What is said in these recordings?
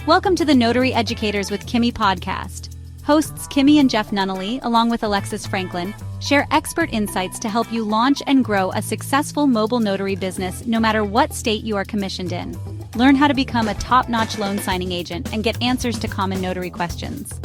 Welcome to the Notary Educators with Kimmi Podcast. Hosts Kimmi and Jeff Nunnally, along with Alexis Franklin, share expert insights to help you launch and grow a successful mobile notary business no matter what state you are commissioned in. Learn how to become a top-notch loan signing agent and get answers to common notary questions.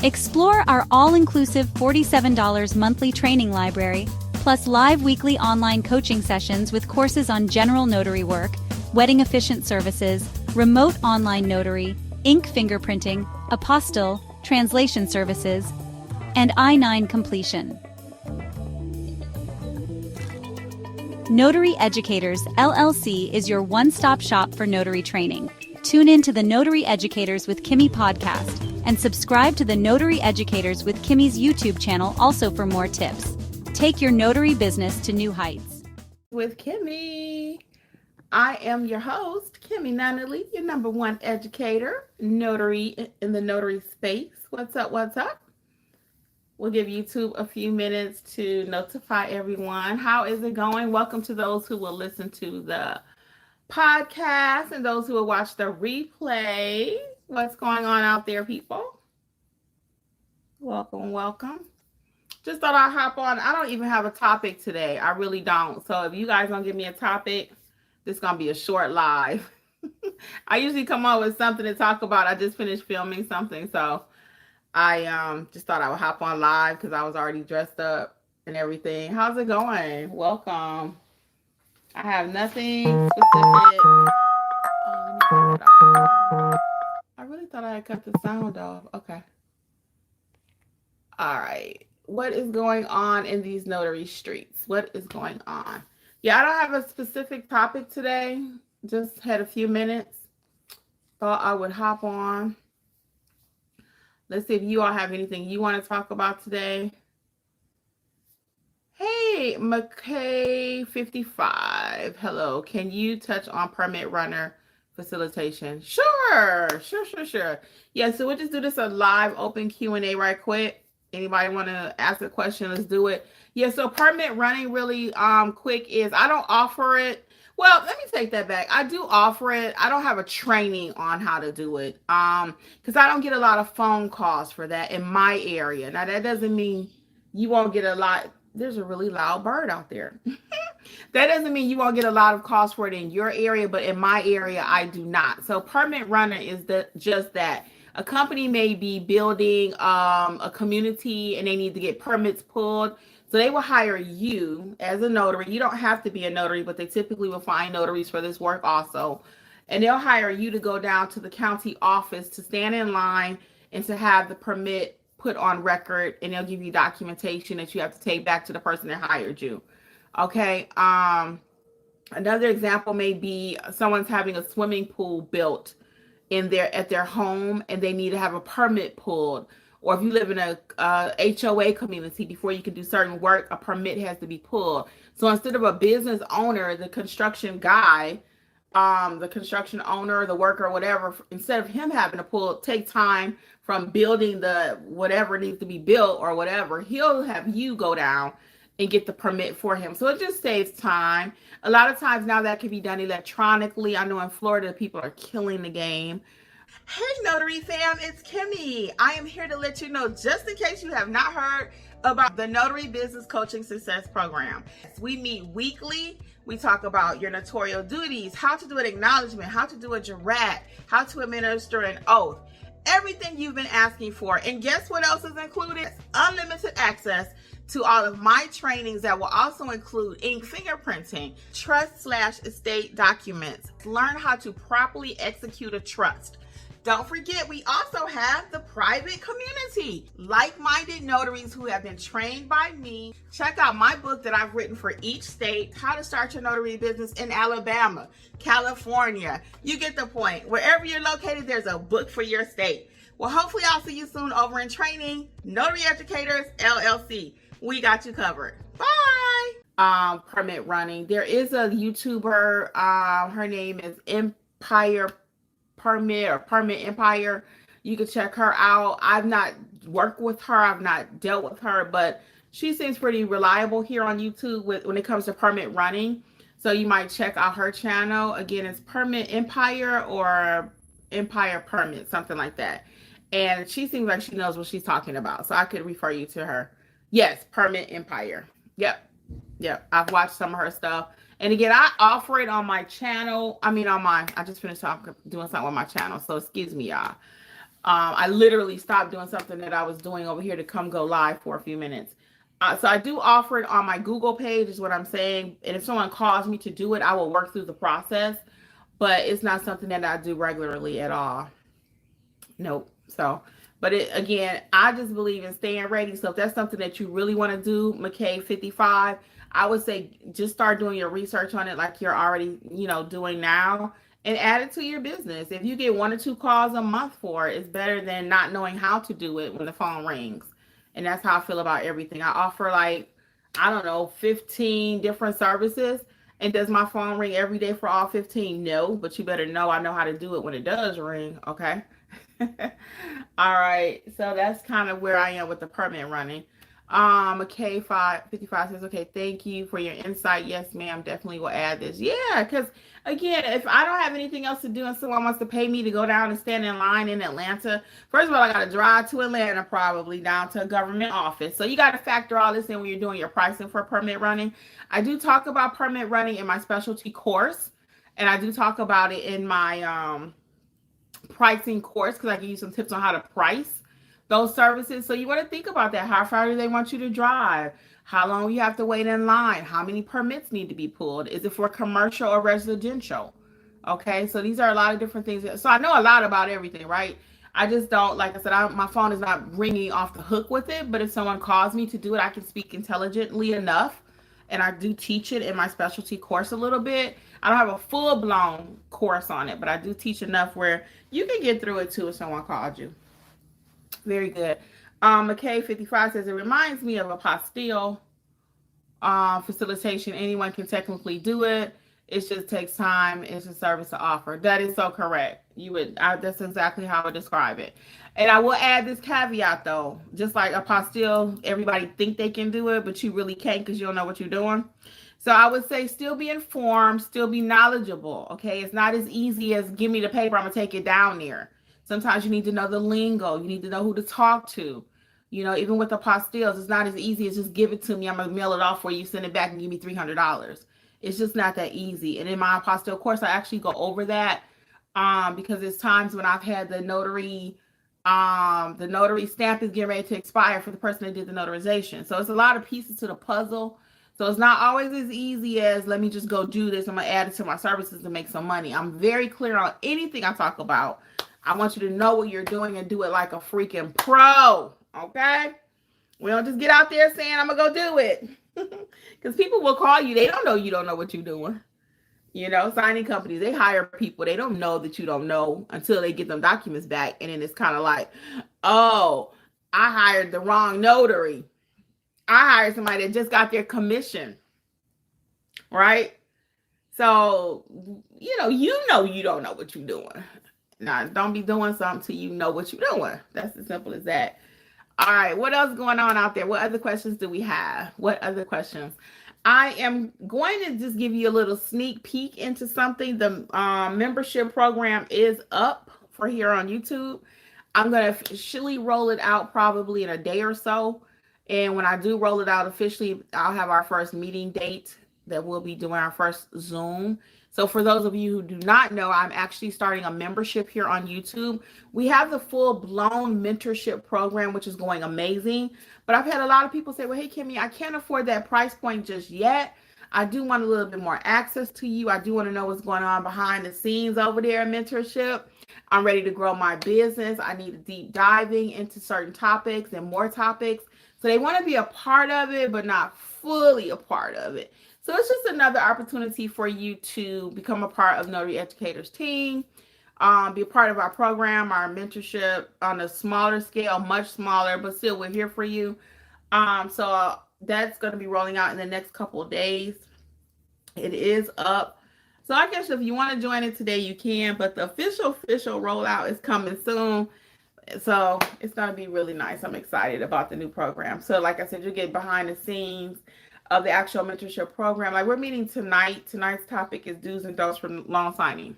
Explore our all-inclusive $47 monthly training library, plus live weekly online coaching sessions with courses on general notary work, wedding efficient services, remote online notary, ink fingerprinting, apostille, translation services, and I-9 completion. Notary Educators, LLC is your one-stop shop for notary training. Tune in to the Notary Educators with Kimmi podcast and subscribe to the Notary Educators with Kimmi's YouTube channel also for more tips. Take your notary business to new heights. With Kimmi. I am your host, Kimmi Nunnally, your number one educator, notary in the notary space. What's up? What's up? We'll give YouTube a few minutes to notify everyone. How is it going? Welcome to those who will listen to the podcast and those who will watch the replay. What's going on out there, people? Welcome, welcome. Just thought I'd hop on. I don't even have a topic today. I really don't. So if you guys don't give me a topic, this is going to be a short live. I usually come up with something to talk about. I just finished filming something. So I just thought I would hop on live because I was already dressed up and everything. How's it going? Welcome. I have nothing specific. Oh, let me cut it off. I really thought I had cut the sound off. Okay. All right. What is going on in these notary streets? What is going on? Yeah, I don't have a specific topic today. Just had a few minutes. Thought I would hop on. Let's see if you all have anything you want to talk about today. Hey, McKay55. Hello. Can you touch on permit runner facilitation? Sure. Yeah, so we'll just do this a live open Q&A right quick. Anybody want to ask a question? Let's do it. Yeah, so permit running really quick is I don't offer it. Well, let me take that back. I do offer it. I don't have a training on how to do it because I don't get a lot of phone calls for that in my area. Now, that doesn't mean you won't get a lot. There's a really loud bird out there. That doesn't mean you won't get a lot of calls for it in your area, but in my area, I do not. So permit runner is just that. A company may be building a community and they need to get permits pulled. So they will hire you as a notary. You don't have to be a notary, but they typically will find notaries for this work also. And they'll hire you to go down to the county office to stand in line and to have the permit put on record. And they'll give you documentation that you have to take back to the person that hired you. Okay. Another example may be someone's having a swimming pool built at their home and they need to have a permit pulled. Or if you live in a HOA community, before you can do certain work, a permit has to be pulled. So instead of a business owner, the construction guy, the construction owner, the worker, whatever, instead of him having to take time from building the whatever needs to be built or whatever, he'll have you go down and get the permit for him. So it just saves time. A lot of times now that can be done electronically. I know in Florida, people are killing the game. Hey, Notary fam, it's Kimmi. I am here to let you know, just in case you have not heard about the Notary Business Coaching Success Program. We meet weekly. We talk about your notarial duties, how to do an acknowledgement, how to do a jurat, how to administer an oath, everything you've been asking for. And guess what else is included? Unlimited access to all of my trainings that will also include ink fingerprinting, trust/estate documents. Learn how to properly execute a trust. Don't forget, we also have the private community, like-minded notaries who have been trained by me. Check out my book that I've written for each state, How to Start Your Notary Business in Alabama, California. You get the point. Wherever you're located, there's a book for your state. Well, hopefully I'll see you soon over in training. Notary Educators, LLC. We got you covered. Bye. Permit running. There is a YouTuber. Her name is Empire Permit or Permit Empire. You can check her out. I've not worked with her. I've not dealt with her, but she seems pretty reliable here on YouTube when it comes to permit running. So you might check out her channel. Again, it's Permit Empire or Empire Permit, something like that. And she seems like she knows what she's talking about. So I could refer you to her. Yes, Permit Empire. Yep. Yep. I've watched some of her stuff. And again, I offer it on my channel. I just finished doing something on my channel. So excuse me, y'all. I literally stopped doing something that I was doing over here to come go live for a few minutes. So I do offer it on my Google page is what I'm saying. And if someone calls me to do it, I will work through the process. But it's not something that I do regularly at all. Nope. So, but again, I just believe in staying ready. So if that's something that you really want to do, McKay 55, I would say just start doing your research on it like you're already, doing now, and add it to your business. If you get 1 or 2 calls a month for it, it's better than not knowing how to do it when the phone rings. And that's how I feel about everything. I offer 15 different services. And does my phone ring every day for all 15? No, but you better know I know how to do it when it does ring, okay? All right, so that's kind of where I am with the permit running. K55 says, okay, thank you for your insight. Yes, ma'am, definitely will add this. Yeah, because again, if I don't have anything else to do and someone wants to pay me to go down and stand in line in Atlanta, first of all, I got to drive to Atlanta, probably down to a government office. So you got to factor all this in when you're doing your pricing for permit running. I do talk about permit running in my specialty course, and I do talk about it in my pricing course because I give you some tips on how to price those services. So you want to think about that. How far do they want you to drive? How long you have to wait in line? How many permits need to be pulled? Is it for commercial or residential? Okay, so these are a lot of different things. So I know a lot about everything, right? I just don't, like I said, my phone is not ringing off the hook with it, but if someone calls me to do it, I can speak intelligently enough. And I do teach it in my specialty course a little bit. I don't have a full-blown course on it, but I do teach enough where you can get through it too if someone called you. Very good. McKay 55 says, it reminds me of apostille facilitation. Anyone can technically do it. It just takes time. It's a service to offer. That is so correct. That's exactly how I would describe it. And I will add this caveat though, just like apostille, everybody think they can do it, but you really can't because you don't know what you're doing. So I would say still be informed, still be knowledgeable. Okay. It's not as easy as give me the paper, I'm gonna take it down there. Sometimes you need to know the lingo. You need to know who to talk to. Even with apostilles, it's not as easy as just give it to me. I'm going to mail it off for you, send it back and give me $300. It's just not that easy. And in my apostille course, I actually go over that because there's times when I've had the notary stamp is getting ready to expire for the person that did the notarization. So it's a lot of pieces to the puzzle. So it's not always as easy as let me just go do this. I'm going to add it to my services to make some money. I'm very clear on anything I talk about. I want you to know what you're doing and do it like a freaking pro, okay? We don't just get out there saying, I'm going to go do it. Because people will call you. They don't know you don't know what you're doing. Signing companies, they hire people. They don't know that you don't know until they get them documents back. And then it's kind of like, oh, I hired the wrong notary. I hired somebody that just got their commission, right? So, you don't know what you're doing. Now, don't be doing something till you know what you're doing. That's as simple as that. All right, what else going on out there? What other questions do we have? What other questions? I am going to just give you a little sneak peek into something. The membership program is up for here on YouTube. I'm going to officially roll it out probably in a day or so. And when I do roll it out officially, I'll have our first meeting date that we'll be doing our first Zoom. So for those of you who do not know, I'm actually starting a membership here on YouTube. We have the full-blown mentorship program, which is going amazing. But I've had a lot of people say, well, hey, Kimmi, I can't afford that price point just yet. I do want a little bit more access to you. I do want to know what's going on behind the scenes over there in mentorship. I'm ready to grow my business. I need a deep diving into certain topics and more topics. So they want to be a part of it, but not fully a part of it. So it's just another opportunity for you to become a part of Notary Educators team, be a part of our program, our mentorship on a smaller scale, much smaller, but still we're here for you. So that's going to be rolling out in the next couple of days. It is up. So I guess if you want to join it today, you can, but the official rollout is coming soon. So it's going to be really nice. I'm excited about the new program. So like I said, you get behind the scenes. of the actual mentorship program. Like, we're meeting tonight. Tonight's topic is do's and don'ts for loan signing.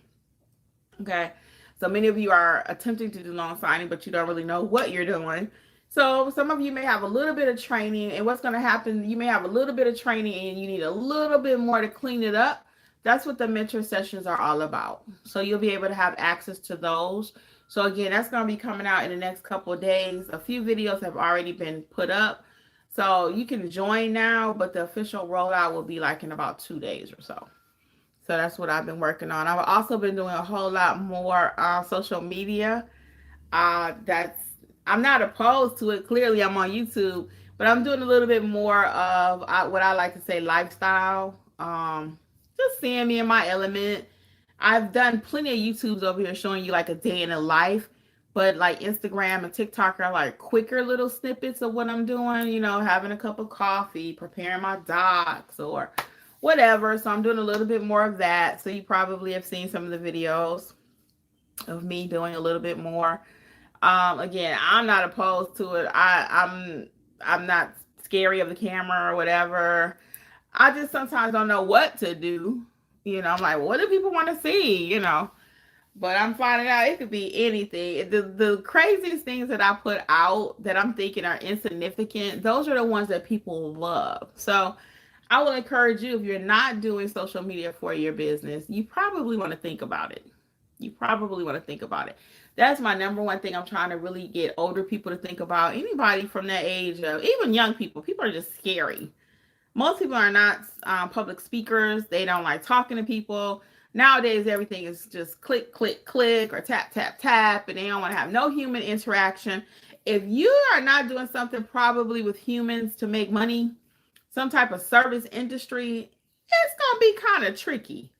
Okay. So many of you are attempting to do loan signing, but you don't really know what you're doing. So some of you may have a little bit of training, and what's going to happen, you may have a little bit of training and you need a little bit more to clean it up. That's what the mentor sessions are all about. So you'll be able to have access to those. So again, that's going to be coming out in the next couple of days. A few videos have already been put up. So you can join now, but the official rollout will be like in about 2 days or so. So that's what I've been working on. I've also been doing a whole lot more social media. I'm not opposed to it. Clearly, I'm on YouTube, but I'm doing a little bit more of what I like to say lifestyle. Just seeing me in my element. I've done plenty of YouTubes over here showing you like a day in a life, but like Instagram and TikTok are like quicker little snippets of what I'm doing, you know, having a cup of coffee, preparing my docs or whatever. So I'm doing a little bit more of that. So you probably have seen some of the videos of me doing a little bit more. Again, I'm not opposed to it. I'm not scary of the camera or whatever. I just sometimes don't know what to do. You know, I'm like, what do people want to see? You know, but I'm finding out it could be anything. The craziest things that I put out that I'm thinking are insignificant, those are the ones that people love. So I will encourage you, if you're not doing social media for your business, you probably want to think about it. That's my number one thing I'm trying to really get older people to think about. Anybody from that age, even young people are just scary. Most people are not public speakers. They don't like talking to people. Nowadays, everything is just click, click, click, or tap, tap, tap, and they don't want to have no human interaction. If you are not doing something probably with humans to make money, some type of service industry, it's going to be kind of tricky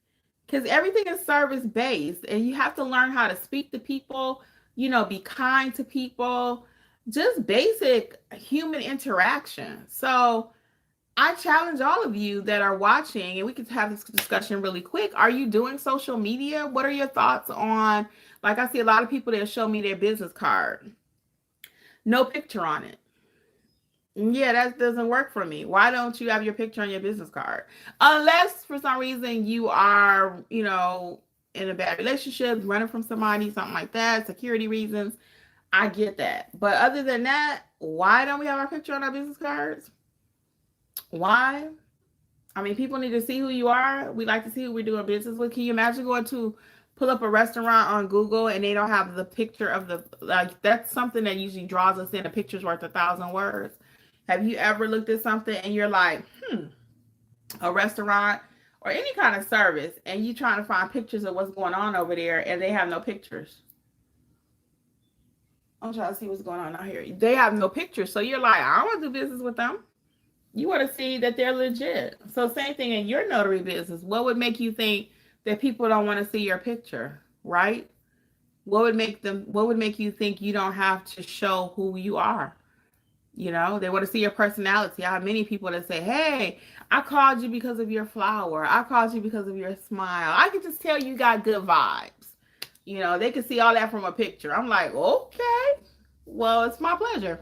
because everything is service-based, and you have to learn how to speak to people, you know, be kind to people, just basic human interaction. So I challenge all of you that are watching, and we can have this discussion really quick. Are you doing social media? What are your thoughts on, like I see a lot of people that show me their business card. No picture on it. Yeah, that doesn't work for me. Why don't you have your picture on your business card? Unless for some reason you are, you know, in a bad relationship, running from somebody, something like that, security reasons. I get that. But other than that, why don't we have our picture on our business cards? Why? I mean, people need to see who you are. We like to see who we're doing business with. Can you imagine going to pull up a restaurant on Google and they don't have the picture of the, like, that's something that usually draws us in. A picture's worth 1,000 words. Have you ever looked at something and you're like, a restaurant or any kind of service, and you trying to find pictures of what's going on over there and they have no pictures? I'm trying to see what's going on out here. They have no pictures. So you're like, I don't want to do business with them. You want to see that they're legit. So same thing in your notary business. What would make you think that people don't want to see your picture, right? What would make you think you don't have to show who you are? You know, they want to see your personality. I have many people that say, hey, I called you because of your flower. I called you because of your smile. I can just tell you got good vibes. You know, they can see all that from a picture. I'm like, okay, well, it's my pleasure.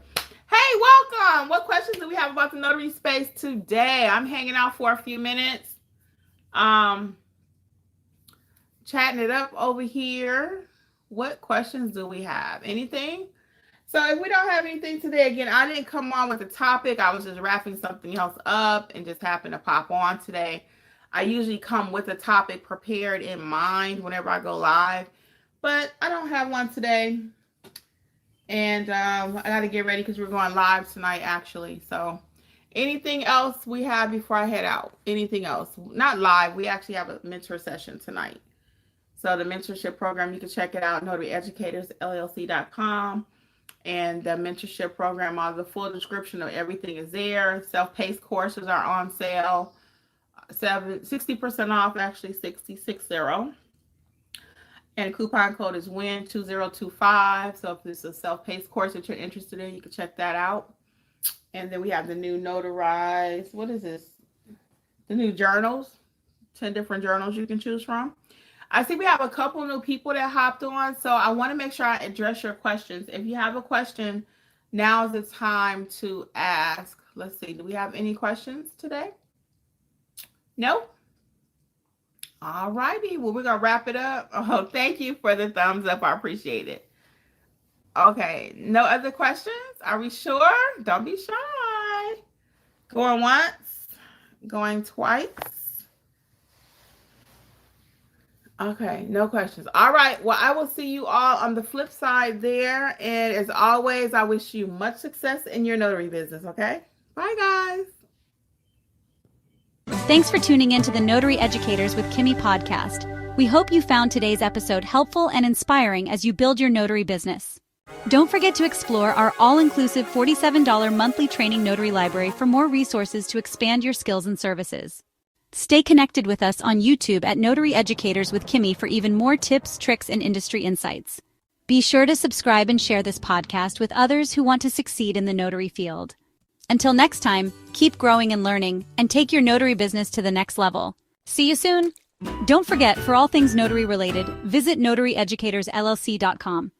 Hey, welcome. What questions do we have about the notary space today? I'm hanging out for a few minutes. Chatting it up over here. What questions do we have? Anything? So if we don't have anything today, again, I didn't come on with a topic. I was just wrapping something else up and just happened to pop on today. I usually come with a topic prepared in mind whenever I go live, but I don't have one today. And I got to get ready because we're going live tonight, actually. So anything else we have before I head out? Anything else? Not live. We actually have a mentor session tonight. So the mentorship program, you can check it out, NotaryEducatorsLLC.com. And the mentorship program, all the full description of everything is there. Self-paced courses are on sale. 60% off, actually 660. And coupon code is WIN2025. So if this is a self-paced course that you're interested in, you can check that out. And then we have the new notarized, what is this? The new journals, 10 different journals you can choose from. I see we have a couple new people that hopped on, so I want to make sure I address your questions. If you have a question, now is the time to ask. Let's see. Do we have any questions today? No? All righty. Well, we're going to wrap it up. Oh, thank you for the thumbs up. I appreciate it. Okay. No other questions? Are we sure? Don't be shy. Going once. Going twice. Okay. No questions. All right. Well, I will see you all on the flip side there. And as always, I wish you much success in your notary business. Okay? Bye, guys. Thanks for tuning in to the Notary Educators with Kimmi podcast. We hope you found today's episode helpful and inspiring as you build your notary business. Don't forget to explore our all-inclusive $47 monthly training notary library for more resources to expand your skills and services. Stay connected with us on YouTube at Notary Educators with Kimmi for even more tips, tricks, and industry insights. Be sure to subscribe and share this podcast with others who want to succeed in the notary field. Until next time, keep growing and learning, and take your notary business to the next level. See you soon! Don't forget, for all things notary related, visit notaryeducatorsllc.com.